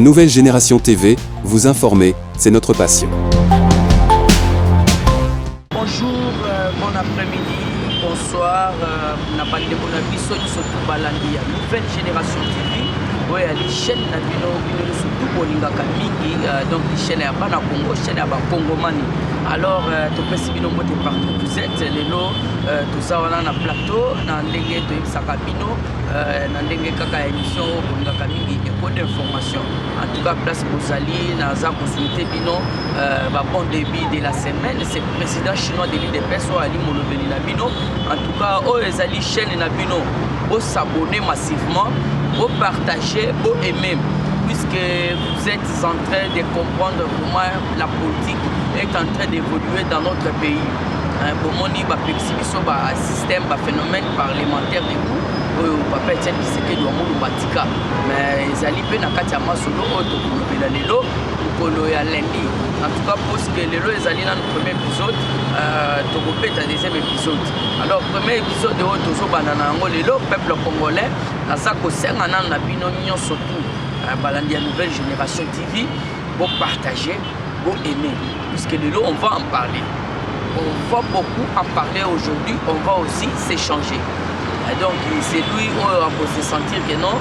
Nouvelle Génération TV, vous informer, c'est notre passion. Bonjour, bon après-midi, bonsoir, Nouvelle Génération TV. Oui, la chaîne surtout pour les donc la chaîne à Congo, chaîne à Congomani. Alors, tu peux suivre nos mots partout vous êtes, les lots, tout ça on a un plateau, dans l'engue de Sakabino, dans l'engue kaka émission, pour les mingi et pour d'informations. En tout cas, place Bozali, Naza consulté Bino, bon début de la semaine, c'est le président chinois de l'île de Peso, Ali Molobeli Nabino. En tout cas, les ali chaîne Nabino, pour s'abonner massivement. Vous partagez, vous aimez, puisque vous êtes en train de comprendre comment la politique est en train d'évoluer dans notre pays. Pour mon niveau, un système, un phénomène parlementaire de vous, papa Etienne Tshisekedi doit mourir batika, mais ils allaient bien à Katiama solo, autour de l'élo, pour ya lundi. En tout cas, parce que l'élo ils allaient dans le premier épisode, tu répètes le deuxième épisode. Alors, premier épisode de Otozo Banana, l'élo, peuple congolais. Surtout la Nouvelle Génération TV pour partager, pour aimer, puisque de l'eau on va en parler. On va beaucoup en parler aujourd'hui, on va aussi s'échanger. Donc c'est lui où on peut se sentir que non,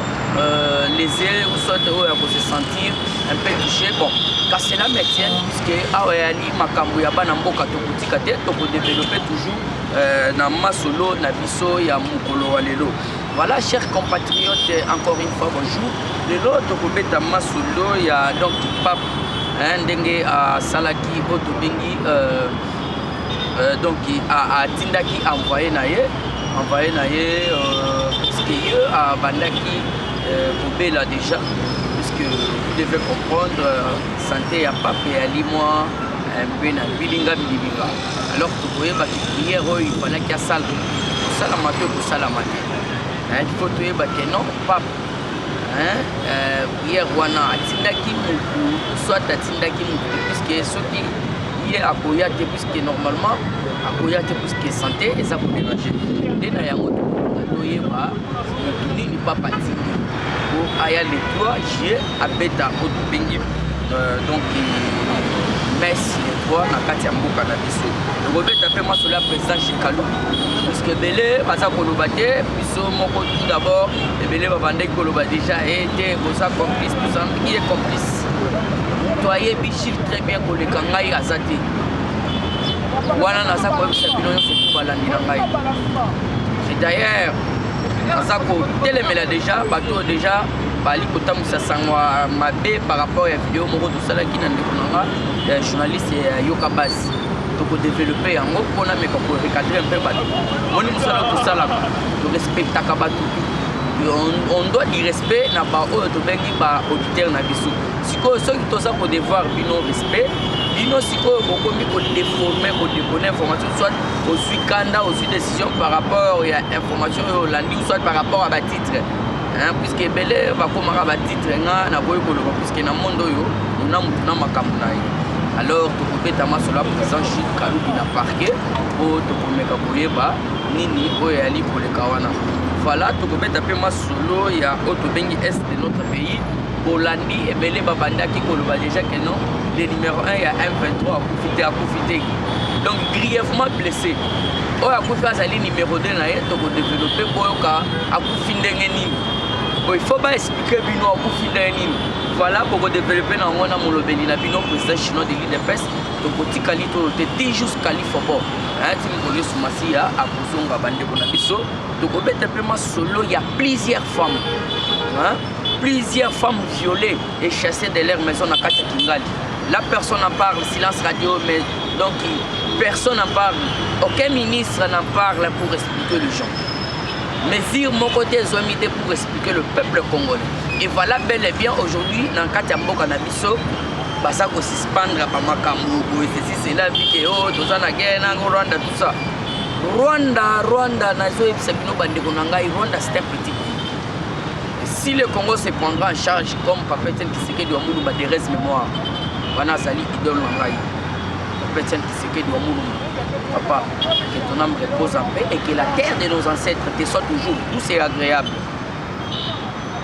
lésé ou soit où on peut se sentir un peu touché. Bon, car c'est la métier, puisque Ali Makambu Yaba Namboka Tokutika tête, on peut développer toujours dans Masolo, Nabiso, Yamukolo Walelo. Voilà, chers compatriotes, encore une fois, bonjour. Le lot de Masolo, il y a donc Pape, Ndenge à Salaki, Otobengi, donc à Tindaki envoyé naye, parce qu'il y a Bandaki, Boubé là déjà, puisque vous devez comprendre, santé à Pape et à Limois, un peu na Bilinga. Alors, vous voyez, il prière, il fallait qu'il y a salle, pour salamate, pour salamate. Il faut tuer non pape hier wana atindaki muku soit atindaki muku puisque ceux qui hier akoyate puisque normalement akoyate puisque santé et ça pour déranger dena yango toyeba nini papa tingi pour aya le 3 juillet abeta otubengi donc messe le 3 na kati ya mboka na biso robeta pe maso la président Chikalu puisque belé baza koloba te biso moko tout d'abord et belé babande koloba déjà été bosa complice tout ça qui est complice toyé bichir très bien ko le kangai azati wana na sa ko bino yo so balandi na ngai et d'ailleurs naza ko telemela déjà bato déjà bali kotamisa sangwa mabe par rapport à vidéo moko tout ça là qui na ndeko nanga journaliste Yoka Basi pour développer un mot pour recadrer un peu on doit du respect na ba auditeur na biso siko ceux qui toza pour devoir bino respect bino siko bokomi ko déformer ko déconner information soit au suite kanda au suite décision par rapport à information landi soit par rapport à ba titre puisque belé va komaka ba titre nga na boy ko puisque na mondo yo na makambo na ye. Alors, tu peux être sur la présence Chikalu qui n'a parqué pour te promettre que Nini Oyali pour les Kawana. Voilà, tu peux être solo, il y a Otobengi Est de notre pays. Bolandi et Belé Babanda qui colloba déjà que non. Le numéro 1, il y a M23 à profiter. Donc, grièvement blessé. Oh, à profiter numéro 2, tu peux développer pour profiter. Il faut pas expliquer bino à profiter. Voilà pour développer dans mon amolobeli na bino président chinois de l'île de Pes donc petit calito te juste califobo tu me connais Soumassia à Kuzonga bande bona biso donc au simplement solo il y a plusieurs femmes violées et chassées de leur maison à Kati Kingali. La personne en parle, silence radio, mais donc personne n'en parle, aucun ministre n'en parle pour expliquer les gens. Mais dire mon côté zomité pour expliquer le peuple congolais. Et voilà bel et bien aujourd'hui dans Katiambo Kanabiso, ça va suspendre par Makambo, c'est la vie que oh, tout ça na guerre, Rwanda, tout ça. Rwanda, Rwanda c'est un petit pays. Si le Congo se prendra en charge comme Papa Etienne Tshisekedi doit mourir des restes mémoire, Wana Zali idole Nangai, Papa Etienne Tshisekedi doit mourir. Papa, que ton âme repose en paix et que la terre de nos ancêtres te soit toujours douce et agréable.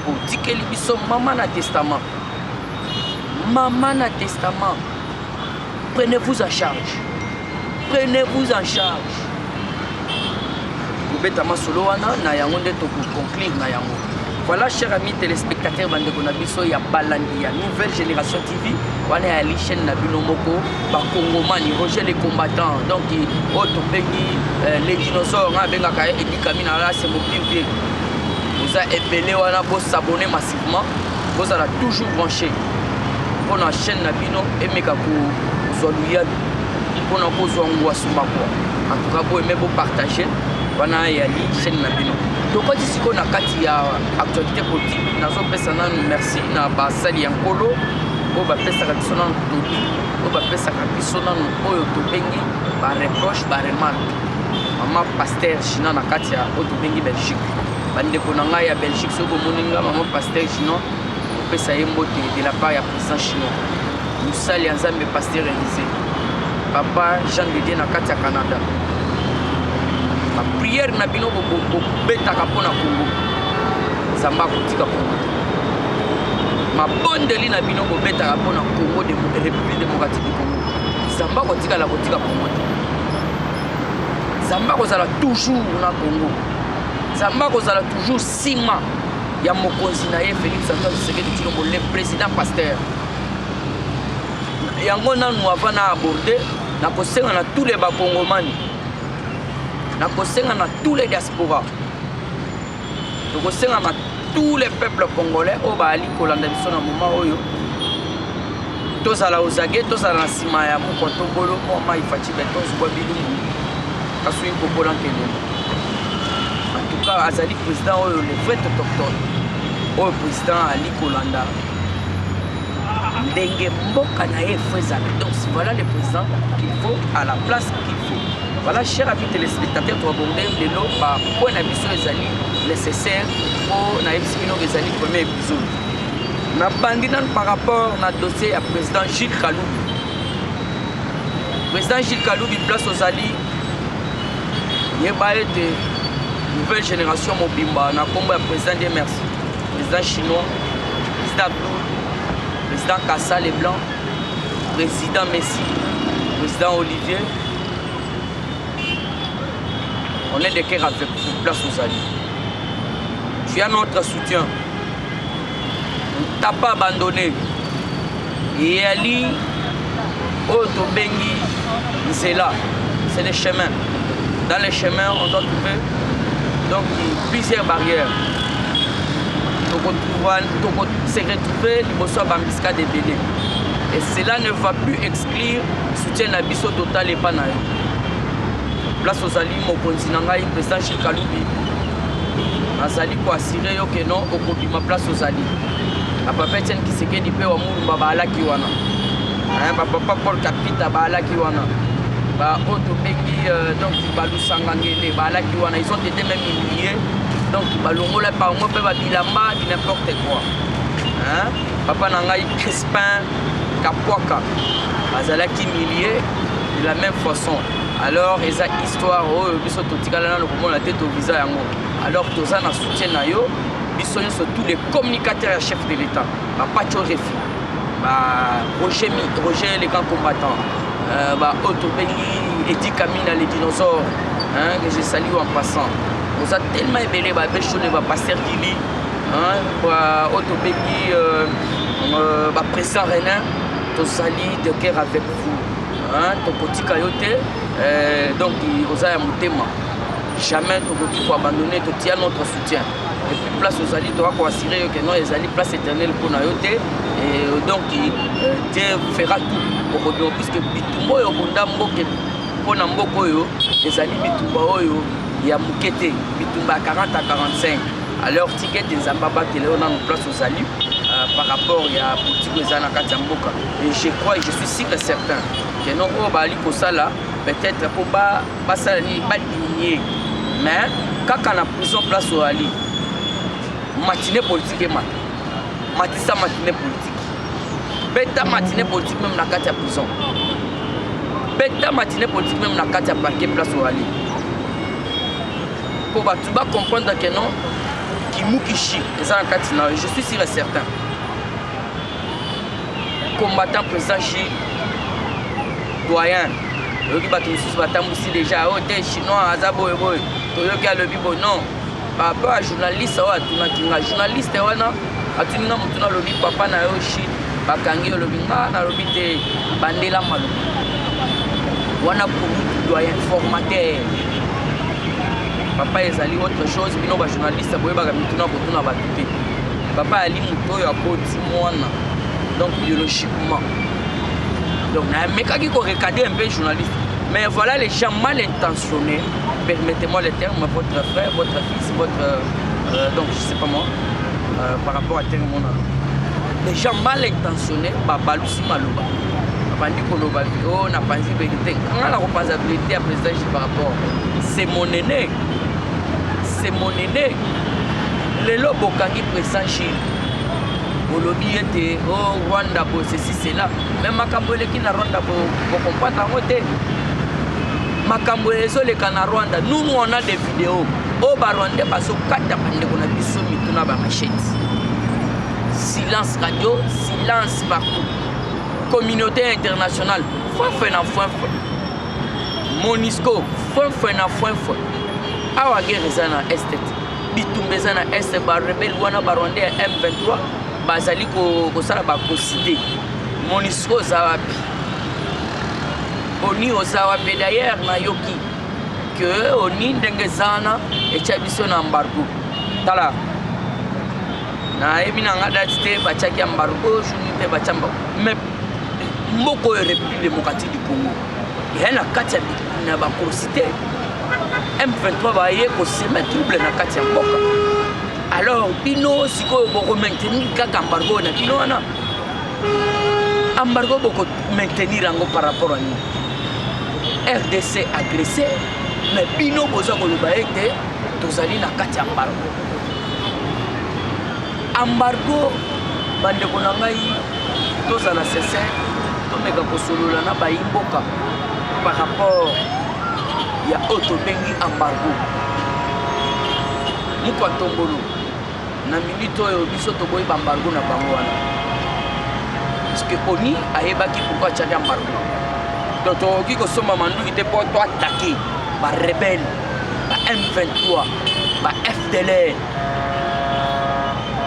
Pour dire que les maman na testament. maman na testament. Prenez-vous en charge. Prenez-vous en charge. Bobetama solo wana na yango nde to conclure na yango. Voilà, chers amis téléspectateurs, bandeko na biso ya balandi ya Nouvelle Génération TV. Wana ya li chaîne na bino moko ba Congomani Roger les combattants. Donc auto bengi les dinosaures nga benga ka Edi Kamina là c'est mon pire. Vous avez épelé wana pour s'abonner massivement. Vous allez toujours brancher pour la chaîne na bino et meka ko zoluya pour na ko zongwa sumako. En tout cas, vous aimez vous partager. Wana ya li chaîne na bino. Donc quand ici qu'on a kati ya actualité politique, nazo pesa na merci na ba sali ya nkolo, o ba pesa ka biso na toli, o ba pesa ka biso na oyo to bengi ba reproche ba remarque. Mama pasteur China na kati ya o to bengi Belgique. Bande ko na ngai ya Belgique soko moninga mama pasteur China, o pesa yembote de la part ya président chinois. Nous sali ya Nzambe pasteur Élysée. Papa Jean de Dieu na kati ya Canada. Ma prière na bino ko betaka pona Congo. Zamba kotika Congo. Ma bondeli na bino ko betaka pona Congo de République démocratique du Congo. Zamba kotika la kotika Congo. Zamba kozala toujours na Congo. Zamba kozala toujours sima ya mokonzi na ye Félix Antoine Tshisekedi Tshilombo le président pasteur. Yango nanu avant na aborder na kosenga na tous les bakongomani. Na kosenga na tous les diasporas. Na kosenga na tous les peuples congolais au bali kolanda biso na moment oyo. Tozala ozage tozala na sima ya mokotongolo moma ifati betos kwa bilungu. Kasui kokola nkele. En tout cas azali président oyo le vrai autochtone. Oyo président ali kolanda. Ndenge mboka na ye fezala. Donc voilà le président qu'il faut à la place qu'il faut. Voilà, chers amis téléspectateurs, tu vas aborder le lot par point d'ambition nécessaire pour les années premier épisode. Na bandina par rapport à dossier à président Gilles Kalou. Président Gilles Kalou, il place aux alliés. Il y a de nouvelle génération Mobimba. On a combat président des merci. Président chinois, président Abdou, président Kassa Leblanc, président Messi, président Olivier. On est de cœur avec vous, place aux alliés. Tu as notre soutien. On ne t'a pas abandonné. Et Ali, Otobengi, c'est là. C'est les chemins. Dans les chemins, on doit trouver donc, plusieurs barrières. Donc on s'est retrouvé au Bambiska de Bénin. Et cela ne va plus exclure le soutien à Bisso Total et Panaï. Place aux alliés, mon président président Gilles Kaloubi. Azali pour assurer que non, au copie ma place aux alliés. Papa Etienne qui s'est dit peu au monde, Baba Ala Kiwana. Papa Paul Capita, Baba Ala Kiwana. Bah, Otobeki, donc Balou Sangangele, Baba Ala Kiwana. Ils ont été même humiliés. Donc, Balongo, là, par moi, Baba Bilamba, n'importe quoi. Papa Nangaï Crespin, Kapwaka. Azala qui humilié de la même façon. Alors, ils ont histoire, ils sont tous la tête au visage. Alors, tous en soutien, ils sont surtout les communicateurs et chefs de l'État. Pacho Refi, Roger, les grands combattants, Otobengi, Edi Kamina, les dinosaures, que je salue en passant. Vous avez tellement aimé les pasteur Dili, Otobengi, président Renin, tous alliés de cœur avec vous. Ton petit cailloté, donc aux a motema. Jamais tu peux abandonner, tu tiens notre soutien. Et puis place aux alliés, tu vas assurer que non, les alliés place éternelle pour Nayote. Et donc Dieu fera tout pour nous, puisque Bitumbo et Obunda Mboke, pour Namboko, les alliés Bitumba, il y a Moukete, Bitumba 40 à 45. Alors, ticket des Zambaba qui est là, on a place aux alliés. Par rapport à politique de Mboka. Et je crois et je suis sûr et certain que non peut-être pour pas diminuer. Mais quand on a pris en place au Ali, matinée politique et matissa matinée politique. Bêta matinée politique même dans la prison. Bêta matinée politique même dans la parquet place au Ali. Pour comprendre que non, qui moukishi, je suis sûr et certain. combattant président Xi doyen yoki bato mosusu batambusi déjà oyo te chinois aza boyeboye toyoki alobi boye non papa journaliste oyo atunaki nga journaliste wana atuni nga motu nalobi papa na yo Xi bakangi olobi nga nalobi te bandela malobi wana komi doyen formateur papa ezali autre chose bino bajournaliste boyebaka mituna kotuna bato te papa ali moto oyo aboti mwana donc biologiquement donc namekaki korecader un peu journaliste mais voilà les gens mal intentionnés permettez-moi le terme votre frère votre fils votre donc je sais pas moi par rapport à tel monde les gens mal intentionnés babalusi maloba bandi koloba oh na panzi vérité nga na kopanza vérité à président par rapport c'est mon aîné lelo bokangi président Xi olobi ete oh Rwanda bo ceci cela même makambo eleki na Rwanda bo comprendre yango te makambo ezoleka na Rwanda nous on a des vidéos o barwandais bazokata bandeko na biso mituna ba machette silence radio silence partout communauté internationale foi na foi Monisco foi na foi awa guerre zana estet bitumbe zana est ba rebelle wana barwandais M23 bazali kosala bakoside Monisco zawapi oni ozawapi d'ailleurs na yoki que oni ndenge zana echa biso na embargo tala na yebi na nga dati te bachaki embargo jouni te bachamba mais mboko République démocratique du Congo ya na kati na bakoside M23 baye kosema trouble na kati ya mboka alors bino sikoyo boko maintenir kaka embargo na bino wana embargo boko maintenir yango par rapport à nous RDC agressé mais bino boza koloba ete tozali na kati ya embargo bandeko na ngai tozala sincère tomeka kosolola na bayimboka par rapport ya otobengi embargo mukwa tombolo na minute oyo biso toboyi bambargo na bango wana parce que oni ayebaki pourquoi tchadi embargo donc tokoki kosomba manduki te mpo to attaquer ba rebelle ba M23 ba FDLR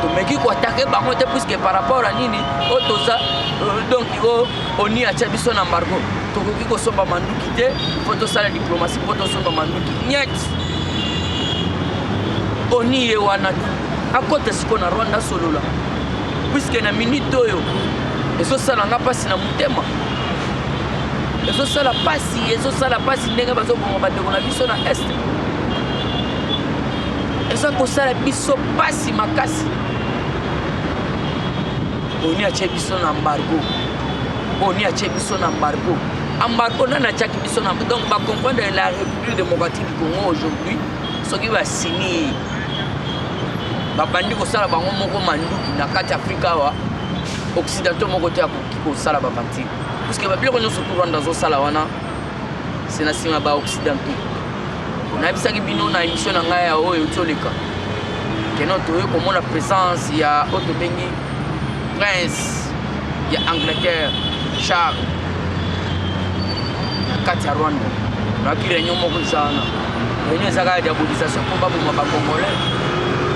tomeki koattaquer bango te puisque par rapport à nini o toza donc oni atia biso na embargo tokoki kosomba manduki te mpo tosala diplomatie mpo tosomba manduki nyet oni ye wana akota siko na Rwanda solola puisque na minute oyo ezosala nga pasi na motema ezosala pasi ndenge bazobonga bandeko na biso na este eza kosala biso pasi makasi oni atie biso na embargo nani atiaki biso na donc bacomprendre la République démocratique du Congo aujourd'hui soki basini babandi kosala bango moko manduki na kati Afrika awa occidentaux moko te akoki kosala baparti puisque babiloko nyonso tu Rwanda azosala wana se na nsima baoccidentaux nayebisaki bino na émission na ngai ya oyo toleka keno toye komona présence ya oyo tobengi prince ya Angleterre Charles na kati ya Rwanda nayaki réunion moko eza wana réunion eza kaka diabolisation mpo baboma bacongolais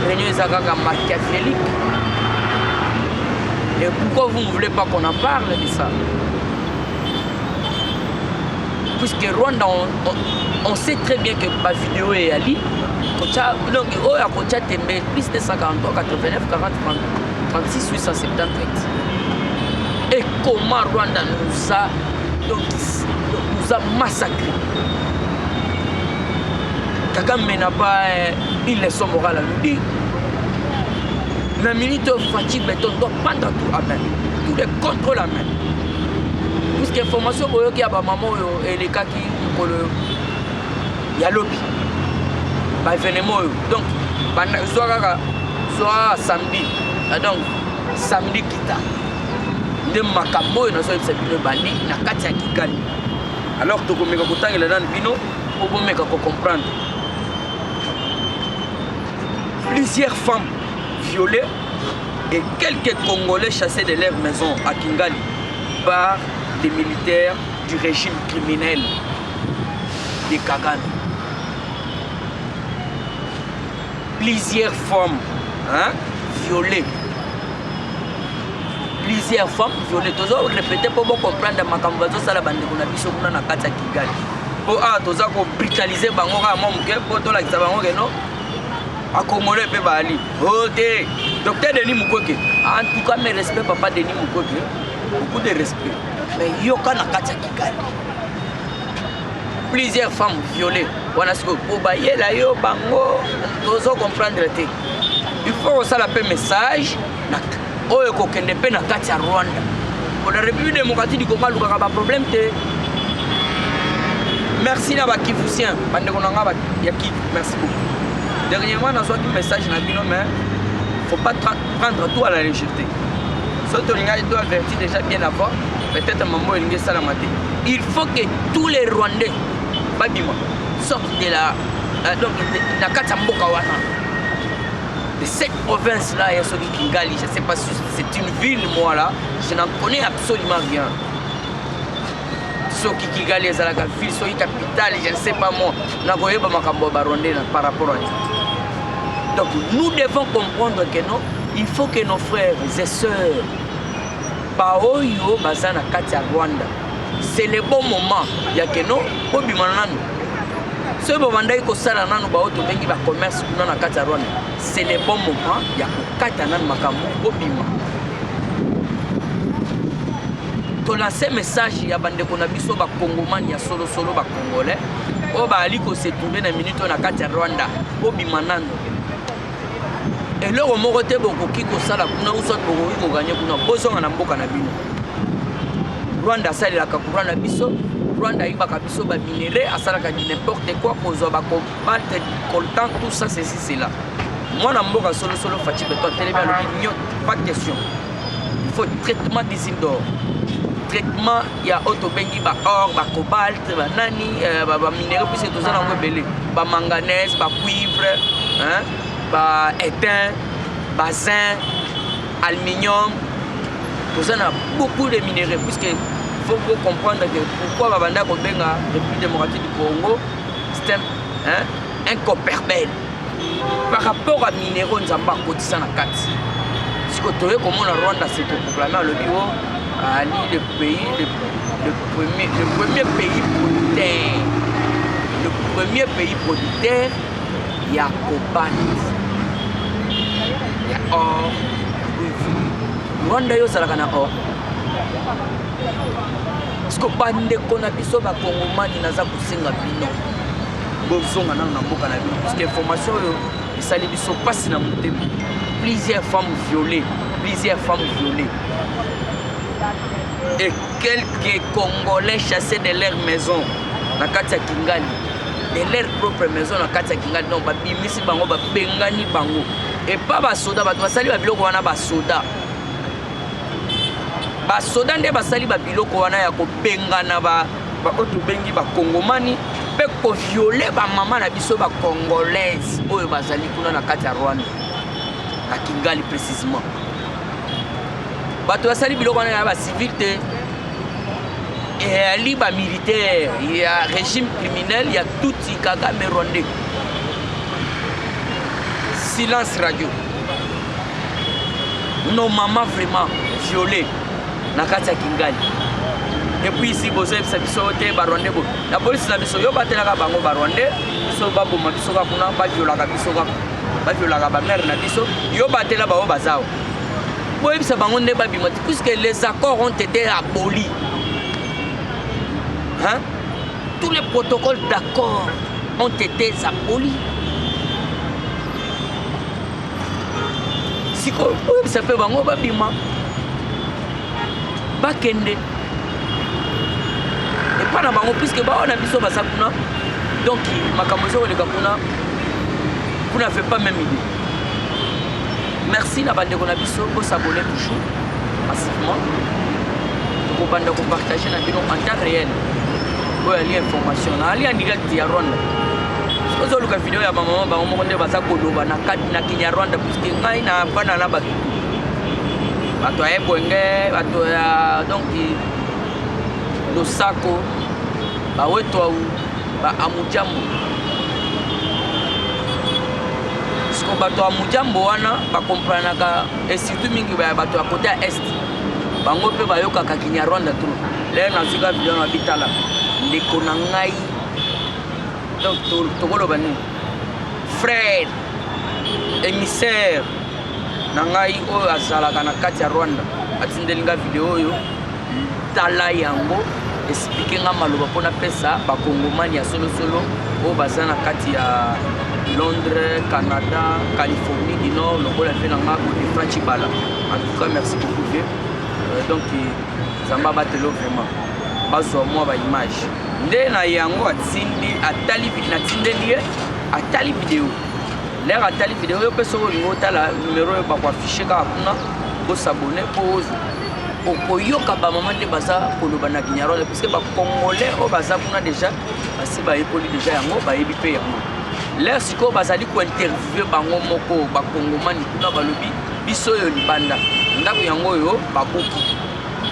réunion eza kaka machiavélique. Et pourquoi vous ne voulez pas qu'on en parle de ça? Puisque Rwanda, on sait très bien que ma vidéo est allée. Donc, il y a plus de 143, 89, 40, 36, 878. Et comment Rwanda nous a massacrés. Kagame n'a pas une leçon morale à nous dire. La minute fatigue, on doit prendre tout à main. Tout est contre la main. Puisque l'information qu'il y a maman et les cas qui il y a lobby. Donc, soit samedi. Donc, samedi kita. De makambo na so ebisabino bandi na kati ya Kigali. Alors tokomeka kotangela na bino pour bomeka ko comprendre. Plusieurs femmes violées et quelques Congolais chassés de leur maison à Kingali. par des militaires du régime criminel de Kagame. Plusieurs femmes violées. Plusieurs femmes violées. Tous répéter pour comprendre makambazo sala bande kuna biso kuna na kati ya Kigali. Pour toza ko brutaliser bango ka momuke pour to la kisabango keno akomole pe bali. Ote docteur Denis Mukwege. En tout cas mes respects papa Denis Mukwege. Beaucoup de respect. Mais yoka na kati ya Kigali. Plusieurs femmes violées. Wana siko pour bailler la yo bango tozo comprendre te. Il faut ça l'appel message na oyo ko kende pe na kati ya Rwanda. Pour la République démocratique du Congo luka ba problème te. Merci na ba Kivusien, bande ko nga ba ya Kivu. Merci beaucoup. Dernièrement na soit message na bino mais faut pas prendre tout à la légèreté. Soto linga doit avertir déjà bien avant. Peut-être maman linga salamate. Il faut que tous les Rwandais babima sortent de la donc na kati ya mboka wana. De cette province-là, il y a celui qui Kigali, je ne sais pas si c'est une ville, moi là, je n'en connais absolument rien. Soki Kigali est la ville, Soki capitale, je ne sais pas moi, par rapport à ça. Donc nous devons comprendre que non, il faut que nos frères et sœurs, Baoyo, Bazana, Katia, Rwanda, c'est le bon moment. Il y a que non, ce moment où sala nanu ba auto bengi ba commerce kuna na kati ya Rwanda, c'est le bon moment ya kokata nanu makambo obima. To lancer message ya bande ko na biso ba Congomani ya solo ba Congolais o ba ali ko se trouver na minute na kati ya Rwanda obima nanu. Et le moko te boko kiko sala kuna usot boko ko gagner kuna bozonga na mboka na bino. Rwanda sali la kakurana biso. Rwanda ibaka biso ba minerais asalaka di n'importe quoi pour zo ba combattre coltan tout ça ceci c'est là. Moi na mboka solo fatigue toi télé bien le pas de question. Il faut traitement des îles d'or. Traitement ya auto bengi ba or ba cobalt ba nani ba minerais puis c'est tout ça na belé ba manganèse ba cuivre ba étain ba zinc aluminium tout ça na beaucoup de minerais puisque il faut comprendre que pourquoi Babanda Kobenga, République démocratique du Congo, c'est un copperbel. Par rapport à minéraux, nous avons cotisé dans la carte. Si vous voyez comment la Rwanda s'est proclamé à le bureau, le premier pays producteur. Le premier pays producteur, il y a cobalt, il y a or, Rwanda yo salakana or. Parce que bande kona biso ba Congomani naza kusenga bino bozonga na mboka na bino parce que information yo esali biso passe na motema. Plusieurs femmes violées et quelques Congolais chassés de leur maison na kati ya Kigali, de leur propre maison na kati ya Kigali, non ba bimisi bango ba bengani bango et pas ba soda ba basali ba biloko wana ba soda. Ba soda nde basali ba biloko wana ya ko bengana ba oto bengi ba Congomani pe ko violer ba mama na biso ba Congolaise oyo bazali kuna na kati ya Rwanda na Kigali précisément. Bato basali biloko wana ya ba civil te et ali ba militaire, il y a régime criminel, il y a tout Kagame rwandais. Silence radio. Nos mamans vraiment violées na kati ya Kigali. Et puis ici bozo ebisa biso te ba Rwandais bo. La police na biso yo batelaka bango ba Rwandais, biso ba boma biso ka kuna ba violaka biso ka. Ba violaka ba mère na biso, yo batela ba o bazao. Bo ebisa bango nde ba bimati puisque les accords ont été abolis. Hein? Tous les protocoles d'accord ont été abolis. Si ça fait bango ba bima. Bakende et pas na bango puisque ba on a biso basakuna donc makamozo le kapuna kuna fait pas même idée. Merci na bande kona biso pour s'abonner toujours massivement pour bande ko partager na bino en temps réel pour aller information na ali en direct ya Rwanda. Ozo luka vidéo ya maman ba mo konde basako loba na Kinyarwanda puisque ngai na bana na ba bato ya Ebwenge, bato ya donc Losako, Bawetwaou, Amujambo. Parce que bato ya Amujambo wana bakomprenaka et surtout mingi bato ya côté est. Bango pe bayokaka Kinyarwanda trop. Là nazuka video na bitala. Ndeko na ngai. Donc tokoloba ni frère émissaire na ngai oyo azalaka na kati ya Rwanda atindelinga video oyo tala yango explique nga maloba mpona pesa bakongomani ya solosolo oyo baza na kati ya Londres, Canada, Californie du Nord, lokola fe na nga Godefroid Chibala. En tout cas merci beaucoup vieux. Donc zamba batelo vraiment bazwa mwa ba image nde na yango atindi atali na tindeli atali video. L'air à tali vidéo peut se retrouver la numéro ba ko afficher ka kuna ko s'abonner pause au yoka ba maman de baza ko lobana Kinyarwanda parce que ba congolais au baza kuna déjà parce ba epoli déjà yango ba yebi pe yango l'air siko bazali ko interviewer bango moko ba kongomani kuna balobi biso yo libanda ndako yango yo ba buki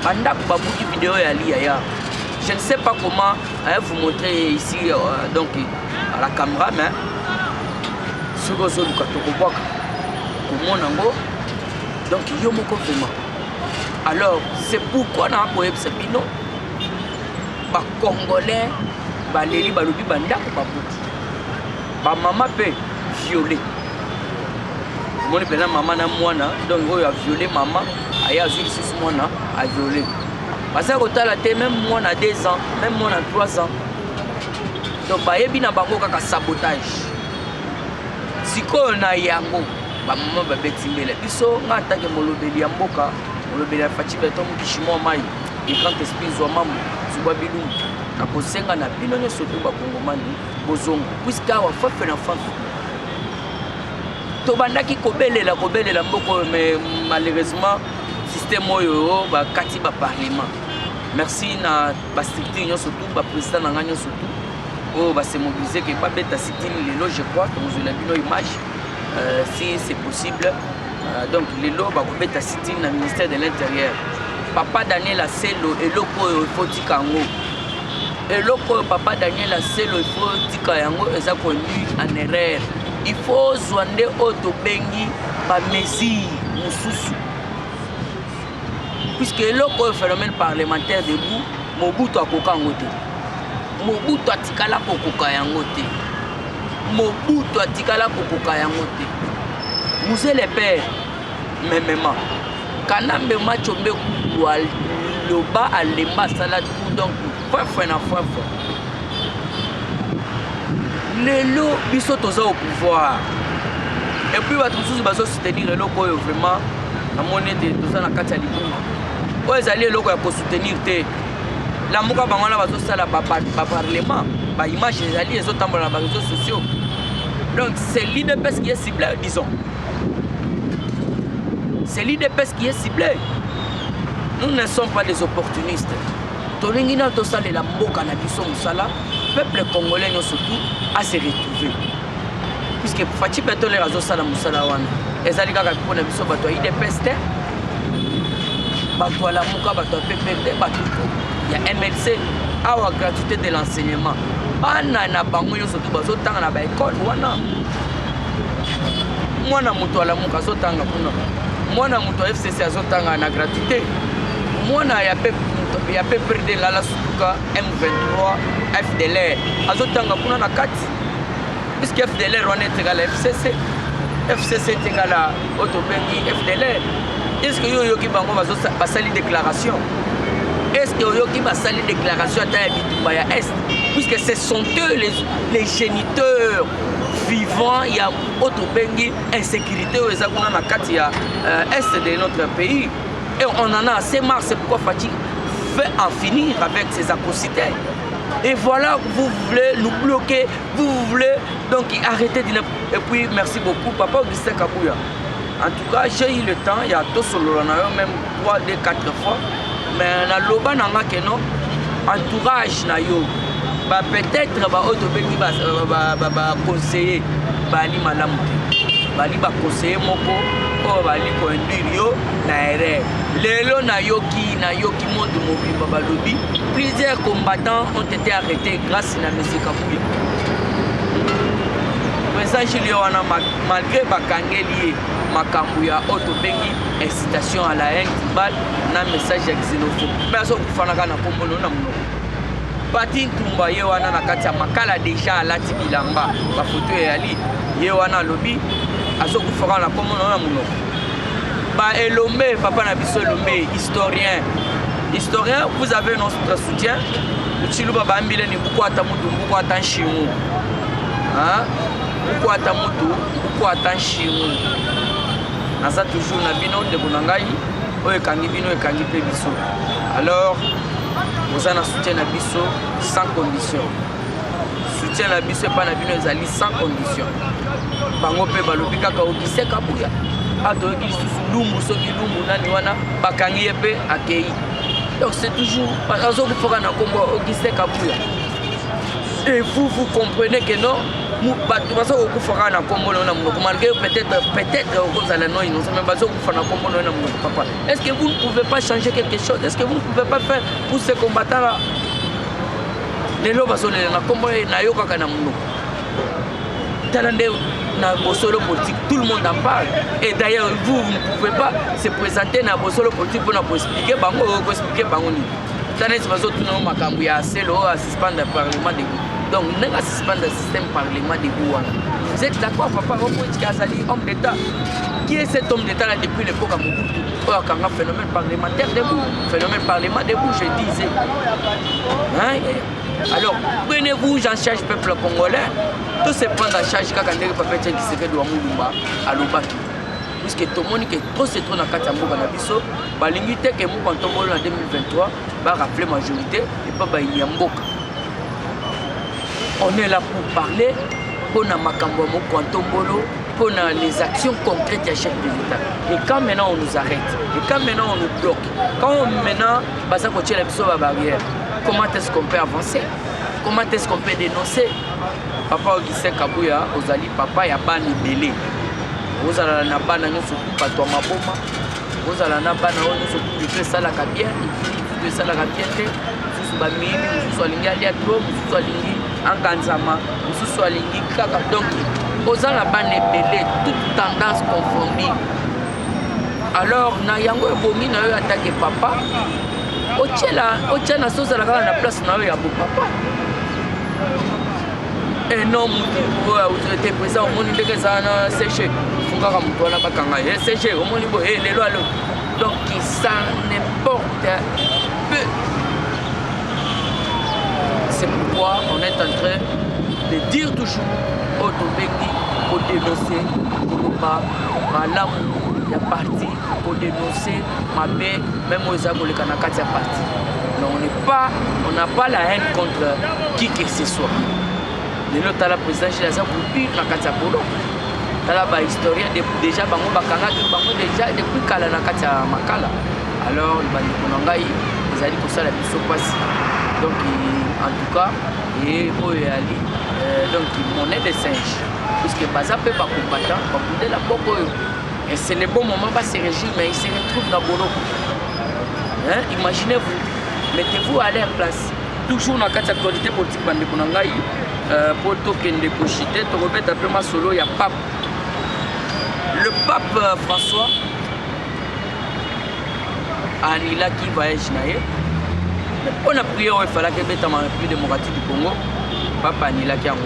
banda ba buki vidéo ya liya. Je ne sais pas comment vous montrer ici donc à la caméra mais donc yo moko vraiment. Alors c'est pourquoi na boye psepino ba congolais ba leli ba lobi banda ko ba buki ba mama pe violé moni pena mama na mwana donc oyo a violé mama aya azuli sous mwana a violé parce que tala te même mwana 2 ans même mwana 3 ans donc ba yebi na bango kaka sabotage. Siko na yango ba mama ba betimbela biso nga atake molobeli ya mboka molobeli ya Fachi Beton Kishimo mai et grand esprit zo mamu zuba bilu na kosenga na bino nyoso to ba kongomani bozongo puisque wa fafe na fafe to bandaki kobelela mboko mais malheureusement système oyo ba kati ba parlement. Merci na ba structure nyoso to ba président na nganyo surtout oh va se mobiliser que pas bête à citer les lots je crois que vous avez vu nos images si c'est possible donc les lots va bête à citer dans le ministère de l'Intérieur papa Daniel Aselo et loko il faut tikango et loko papa Daniel Aselo il faut tikango et ça conduit en erreur il faut zwande auto bengi ba mesure mususu puisque loko phénomène parlementaire debout Mobutu akokango te Mobutu atikala kokoka yango te. Mobutu atikala kokoka yango te. Musée le père memema. Kanambe machombe kuwa loba alemba sala tout donc foi na foi. Lelo biso toza au pouvoir. Et puis bato mususu bazo soutenir eloko oyo vraiment na monete toza na kati ya libunga. Oyo ezali eloko ya ko soutenir te. La mouka bangana bazo sala ba parlement ba image ezali ezotambola na ba réseaux sociaux donc c'est l'IDPS qui est ciblé disons c'est l'IDPS qui est ciblé. Nous ne sommes pas des opportunistes tolingi na to sala la mboka na biso musala peuple congolais non surtout à se retrouver puisque Fachi Beton les réseaux sala musala wana ezali kaka pona biso bato IDPS te bato la mouka bato PPT bato il y a MLC à gratuité de l'enseignement. Bana na bango yo surtout bazo tanga na ba école wana. Mwana muto ala muka zo tanga kuna. Mwana muto FCC azo tanga na gratuité. Mwana ya PPRD la suka M23 FDLR azo tanga kuna na kati. Puisque FDLR wana tegala FCC. FCC tegala autobengi FDLR. Est-ce que yo ki bango bazo basali déclaration? Est-ce que Oyoki va salir déclaration à Bitubaya Est? Puisque ce sont eux les géniteurs vivants, il y a autre bengi insécurité aux Katia Est de notre pays. Et on en a assez marre, c'est pourquoi Fatih veut en finir avec ces atrocités. Et voilà, vous voulez nous bloquer, vous voulez donc arrêter de... Et puis merci beaucoup, Papa Augustin Kabouya. En tout cas, j'ai eu le temps, il y a tout sur le même 3, 4 fois. Mais na loba nanga que non entourage na yo ba peut-être ba auto bengi ba conseiller ba ali malamu bali ba conseiller moko o bali ko induire yo na erreur lelo na yoki monde mobimba balobi plusieurs combattants ont été arrêtés grâce na monsieur Kabuya président Julien wana malgré bakangeli makambo ya auto bengi incitation à la haine tribale na message ya xénophobie baso kufanaka na kombono na muno Pati Ntumba ye wana na kati ya makala déjà alati bilamba ba photo ya ali ye wana lobi azo kufaka na kombono na muno ba Elombe papa na biso Elombe historien vous avez notre soutien uchiluba bambile ni buku ata mutu buku ata nshimu hein buku ata mutu buku ata nshimu naza toujours na bino de bonangai oyo ekangi bino ekangi pe biso alors vous avez un soutien à biso sans condition soutien à biso pas na bino ezali sans condition bango pe balobi kaka okise Kabuya adoki lisusu lumbu soki lumbu nani wana bakangi ye pe akei donc c'est toujours azo kufoka na kombo okise Kabuya et vous comprenez que non bato baso okufoka na kombo na munoko malgré peut-être okozala no innocent mais baso okufoka na kombo na munoko papa est-ce que vous ne pouvez pas changer quelque chose est-ce que vous ne pouvez pas faire pour ces combattants là lelo baso na kombo na yo kaka na munoko talande na bosolo politique tout le monde en parle et d'ailleurs vous ne pouvez pas se présenter na bosolo politique pour expliquer bango ni tanesi baso tuno makambo ya selo à suspendre le parlement de donc nous n'avons pas suspendre le système parlement de Gouana. Vous êtes d'accord papa homme d'État qui est cet homme d'État là depuis l'époque à Mobutu quand un phénomène parlementaire debout phénomène parlement debout je disais hein? Alors prenez-vous en charge peuple congolais tout se prendre en charge quand on est papa qui se fait de Moulumba à Lubaki puisque tout le monde est trop c'est trop dans quatre ambo canabiso balingi te que mon canton en 2023 va rappeler majorité et pas ba Inyamboka. On est là pour parler pour Makambo Mokantombolo, pour les actions concrètes du chef de l'État. Et quand maintenant on nous arrête, et quand maintenant on nous bloque, quand maintenant Baza Koché la biso barrière, comment est-ce qu'on peut avancer? Comment est-ce qu'on peut dénoncer? Papa Augustin Kabuya, Ozali papa ya bani belé. Ozala na bana nyoso patwa maboma. Ozala na bana nyoso tu ça la bien, tu ça la bien te. Susu ba mimi, susu alingi alia trop, susu alingi Anganzama, Moussou Alingi, Kaka. Donc, aux Alaban belé, toute tendance confondue. Alors, Nayango et Bomi n'a eu attaqué papa. Otiena sauce à la place n'a eu à papa. Un homme qui était présent au monde de Gazana, séché. Fungara Moutoana Bakanga, séché, au monde de les lois. Donc, ça n'importe peu. C'est pourquoi on est en train de dire toujours au Tobengi pour dénoncer Kouba, Malam, il y a parti pour dénoncer Mabé, même aux Agolé Kanakati y a parti. On n'a pas la haine contre qui que ce soit. Les autres, la présidente de la Zambie, pour Nakati Apolo, la historien déjà, Bango Bakanga, déjà depuis Kala Nakati Makala. Alors, les Bango, ils allaient pour ça la mission passe. Donc, en tout cas, et donc monnaie de singe, puisque Baza peut pas combattre, pas la Boko. Et c'est le bon moment, ce régime, mais il se retrouve dans Boloko. Hein? Imaginez-vous, mettez-vous à leur place. Toujours dans la actualité politique, pour token de Kochité, tu remettes un peu ma solo, il y a pape. Le pape François, Anila qui va être on a prié, il fallait que Bétama la République démocratique du Congo, Papa Anila qui a monté.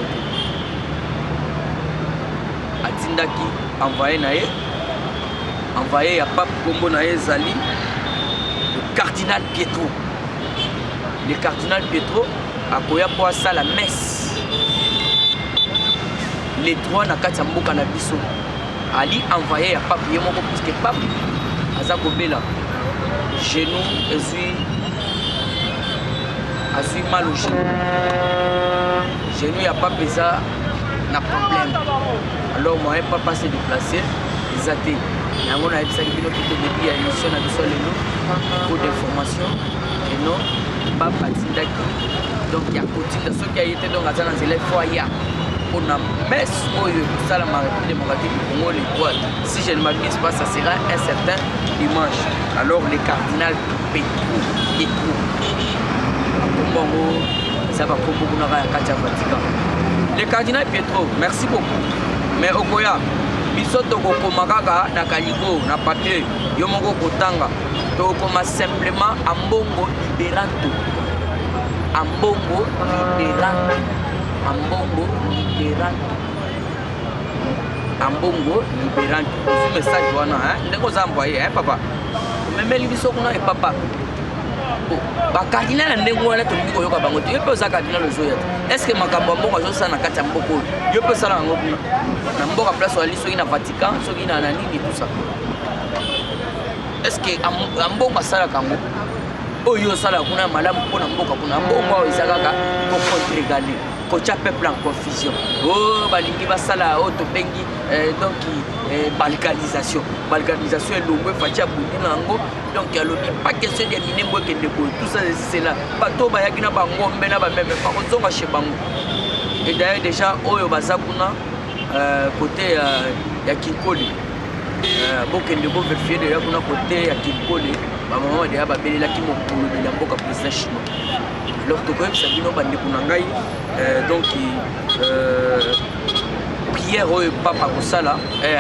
Atindaki envoyé à Pape Combo Naé Zali, le cardinal Pietro. Le cardinal Pietro a koya pour ça la messe. Les trois na Katamboka na biso. Ali envoyé à Pape Yemoko puisque Pape Azako Bela. Genou et a suivi mal au genou. Genou, il n'y a pas besoin de problème. Alors, moi, je ne peux pas se déplacer. Les athées. Il y a un début à l'émission pour des formations. Et non, pas Patindaki. Donc, il y a Coutinho, ceux qui ont été dans les élèves foyer. pour la messe au ça la République démocratique du Congo les droits. Si je ne m'abuse pas, ça sera un certain dimanche. Alors le cardinal Pétrou, ça va beaucoup pour Vatican. Le cardinal Pietro, merci beaucoup. Mais Okoya, bisoto kokomaka na kaliko na papier, yo moko kotanga. To koma simplement ambongo liberanto. Ambongo liberanto. Ambongo liberanto. Ambongo liberanto. Ce message wana ndeko za envoyer papa. Memeli biso kuna e papa. Ba cardinal ndeko wana to ndiko yoka bango. Yo pe za cardinal zoya. Est-ce que makambo mbongo zo sana kati ya mboko? Yo pe sala ngo kuna. Na mboka place wali soki na Vatican, soki na nini tout ça. Est-ce que ambongo sala kango? Oyo sala kuna malamu pona mboka kuna mbongo ezakaka ko contre-égaler. Kocha peuple en confusion. Oh, balingi basala auto bengi donc balkanisation. Balkanisation est longue fatia bundi nango. Donc il y a le pas question de minembo que de tout ça c'est là. Bato ba yakina bango mbena ba même pas kozonga chez bango. Et d'ailleurs déjà oyo bazakuna côté ya Kinkoli. Bokende bo vérifier de yakuna côté ya Kinkoli. Ba maman de ya ba belela ki mokolo de la mboka président chinois. Alors to koyeb sabino bande kunangai donc prière au papa kosala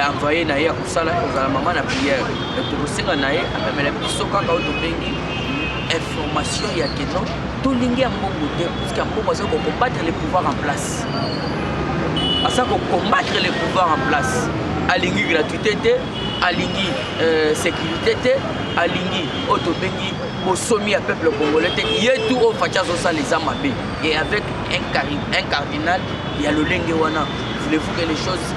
envoyé na ya kosala kozala maman na prière to kosenga na ye amemela biso kaka to bengi information ya keno to lingi ya mbongo te parce que mbongo ça ko combattre les pouvoirs en place asa ko combattre les pouvoirs en place alingi gratuité te alingi sécurité te alingi auto bengi bosomi à peuple congolais il y a tout au facha ça les amabé et avec un cardinal il y a le lengue wana voulez-vous que les choses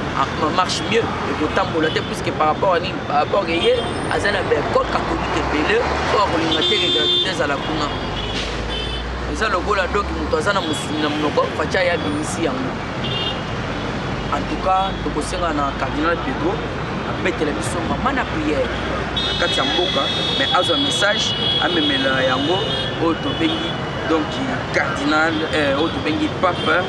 marchent mieux et pourtant pour la tête puisque par rapport à yé azana be code catholique belé or l'unité gratuité à la kuna ça le gola donc mutazana musuna mnoko facha ya binisi yango en tout cas to kosenga na cardinal Pedro mettre la mission maman na prière kati ya mboka mais azo message amemela yango auto bengi donc cardinal auto bengi pape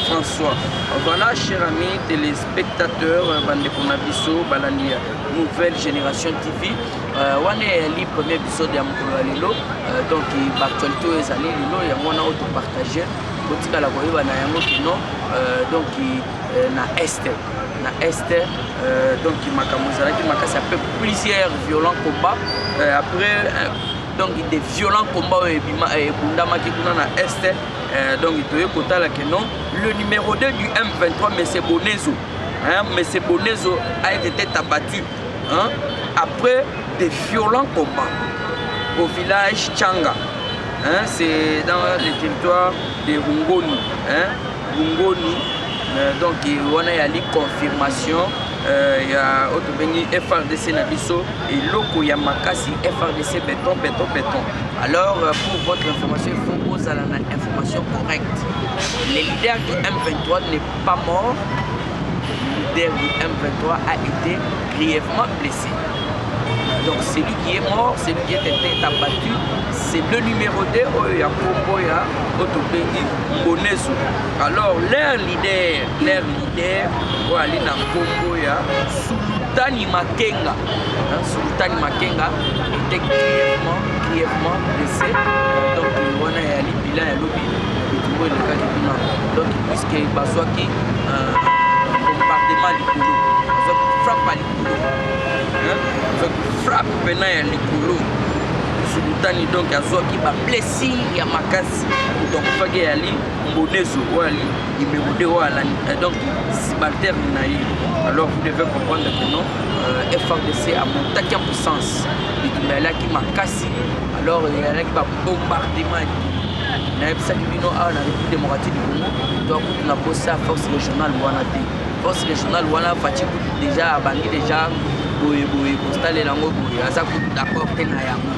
François. Voilà chers amis téléspectateurs bande pour na biso balandi nouvelle génération TV wana li premier épisode ya mokolo lelo donc actualité ezali lelo yango na auto partager botika la koyeba na yango kino donc na este donc Makamuzalaki Makasi a fait plusieurs violents combats après donc des violents combats et Bundamaki kuna na Est donc il kotala que non le numéro 2 du M23 M. Bonezo M. Bonezo a été abattu après des violents combats au village Changa c'est dans le territoire de Rungoni Rungoni. Donc on a eu confirmation il y a autre bengi FRDC na biso et loko ya makasi FRDC béton. Alors pour votre information il faut vous avoir une information correcte. Le leader du M23 n'est pas mort. Le leader du M23 a été grièvement blessé. Donc celui qui est mort, celui qui a été abattu, c'est le numéro 2 ya Congo ya Otobengi Bonezo. Alors leur leader ali na Congo ya Sultani Makenga. Sultani Makenga était grièvement blessé. Donc on a ali bilan ya lobi le cas de donc puisque bazwaki bombardement likolo, frappe à likolo. Frappe maintenant ya likolo Sultani donc azwaki ba blessure ya makasi donc fage yali Bonezo wali imerude wala donc subalterne na ye. Alors vous devez comprendre que non FRDC a monté en puissance et qui makasi alors il y a qui va bombardement na epsa bino a na République démocratique du Congo donc on a bossé à force régionale wana te force régionale wana fati déjà abandi déjà boye postale lango boye aza d'accord te na yango.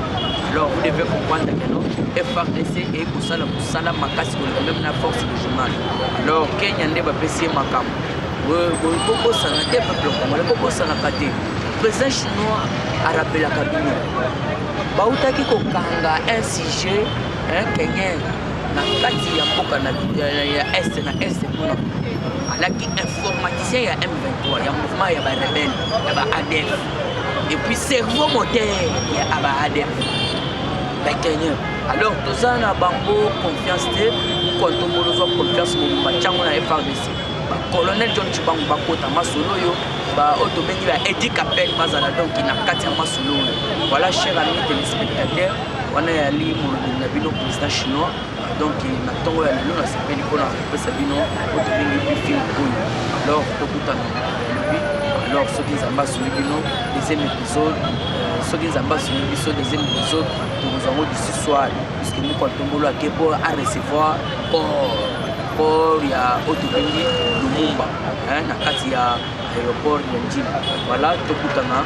Alors vous devez comprendre que non FRDC et kusala makasi ko même na force régionale. Alors Kenya nde ba pesi makambo beaucoup ça na te peuple congolais beaucoup ça na kate président chinois a rappelé la Kabila bautaki kokanga un sujet kenyen na kati ya mboka na ya est kuna alaki informaticien ya M23 ya mouvement ya barebelle ya baADF et puis cerveau moteur ya baADF bakenye. Alors toza na bango confiance te quand tombolozwa confiance mobimba ntango na FARDC colonel John Chibangu bakota masolo yo oto bengi ba Eddie Capel bazala donc na kati ya masolo. Voilà, chers amis téléspectateurs, on a ali mon bino président chinois donc na tongo ya lelo na sepeli kona pesa bino oto bengi film oyo. Alors tokutana alors ceux qui zamba sur bino deuxième épisode ceux qui zamba sur biso deuxième épisode nous avons d'ici soir puisque nous quand tombolo à Kebo à recevoir pour ya oto bengi Lumumba na kati ya aéroport de Njili. Voilà, tokutana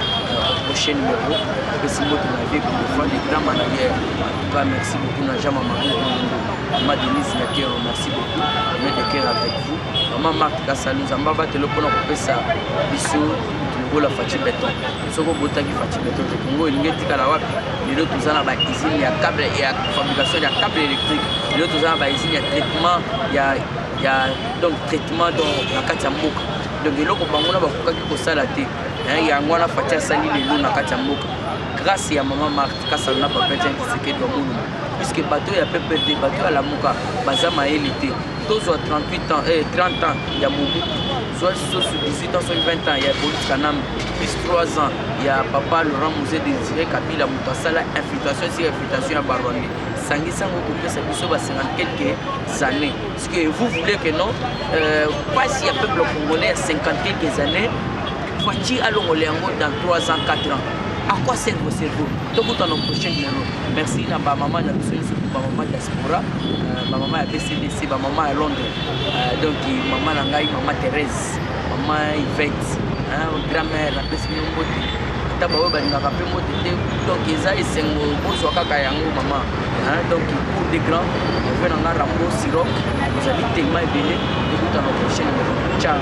prochain numéro. Merci beaucoup de la vie pour le fond des grands managers. En tout cas, merci beaucoup Najama Maman Denise Nakero, merci beaucoup. On est de cœur avec vous. Maman Marthe Kassalou, Zambaba, téléphone pour ça. Bissou, la Fati Béton. Soko Botaki Fati Béton. Le Congo, il y a des Kalawa. Les autres, ils ont une usine, il y a câble, il y a fabrication, il y a câble électrique. Les autres, ils ont une usine, il y a traitement, il y a donc traitement dans la Katiamboka. Donc eloko bango na bakokaki kosala te yango wana Fati asali lelo na kati ya mboka grâce ya maman Marthe Kasalo na papa Jean Kisekedi wa Muluma puisque bateau ya PPRD bateau ya Lamuka baza mayele te tozwa 38 ans 30 ans ya Mobutu soit sur 18 ans sur 20 ans ya Police Kanam plus 3 ans ya papa Laurent Musée Désiré Kabila mutu asala infiltration sur infiltration ya Barwande sangisango kopesa biso ba 50 quelques années parce que vous voulez que non pas si ya peuple congolais à 50 quelques années Fati alongole yango dans 3 ans 4 ans. À quoi sert vos cerveaux? Donc dans nos prochains numéros. Merci à ma maman na biso ma maman diaspora, ma maman à BCDC, ma maman à Londres. Donc maman na ngai maman Thérèse, maman Yvette, grand-mère la besi no mbote. Ta ba ba ngaka pe mbote te donc eza esengo bozo kaka yango maman. Donc pour des grands, on fait dans Rambo Siroc, vous avez tellement belé. Donc dans nos prochains numéros. Ciao.